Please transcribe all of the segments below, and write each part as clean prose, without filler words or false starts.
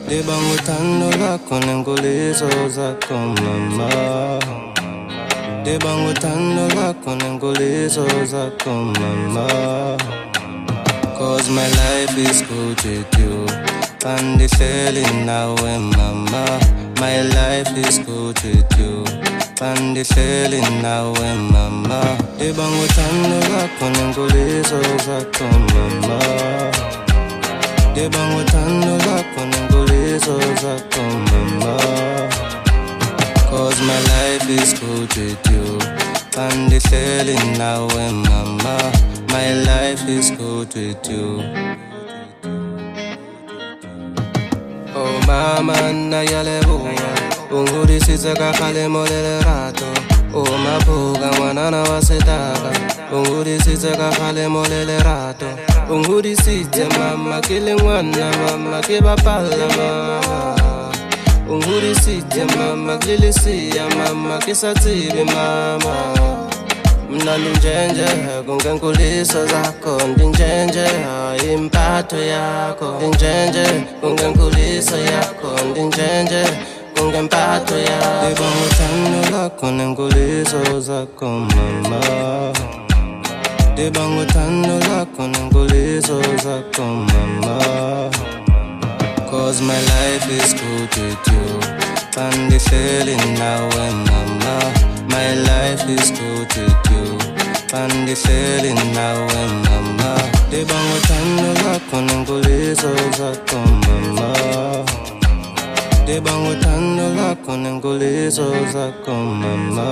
Dibang uthando lwakho nenguliso zakho mama. Dibang uthando lwakho nenguliso zakho mama. Cause my life is good with you. Pandihleli nawe mama. My life is good with you. Pandihleli nawe mama. Dibang uthando lwakho nenguliso zakho mama. Dibang uthando lwakho nenguliso zakho mama. Cause my life is good with you. Pandihleli nawe mama. My life is good with you. Oh mama nayalebuya. Ungudisitse kakhale molele rato. Oh mabuga mwanana wasetaka. Ungudisitse kakhale molele rato. Ungudisitse mama kilingwana mama kibapala mama. Ungudisitse mama kilisiya mama kisatsibi mama. Mna ndinjenje kungenkuliso zakho ndinjenje impatho yakho ndinjenje kungenkuliso yakho ndinjenje kungempatho yakho. Dibang uthando lwakho nenkuliso zakho mama. Dibang uthando lwakho nenkuliso zakho mama. Cause my life is good with you. Pandihleli nawe mama. My life is good with you. Pandihleli nawe mama. Dibang uthando lwakho nenkuliso zakho mama. Dibang uthando lwakho nenkuliso zakho mama.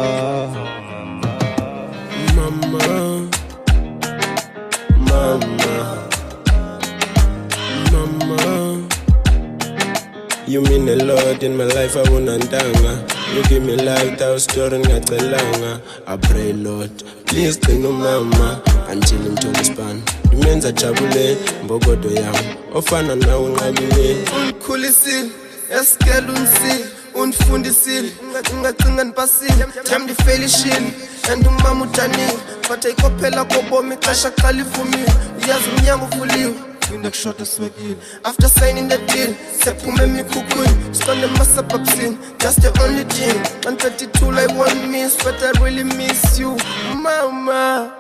Mama, mama, mama. You mean a lot in my life, I wunandanga. You give me life, that was story ngacelanga. I pray Lord, please take no mama until I'm to the span. Imenza jabule, mbogodo yami ofana nawe nqabile. Unkhulisile, eskele unsile, undifundisile, ungacinga nipasile. Time ndifelishile, and umama ujanile. But ayikhophela kobomi xesha qala ivumile. Uyazi umnyango uvuliwe. After signing the deal, sephume emikhukhwini, stand emasabhabsini, that's the only thing. 132 like 1 miss, but I really miss you, mama.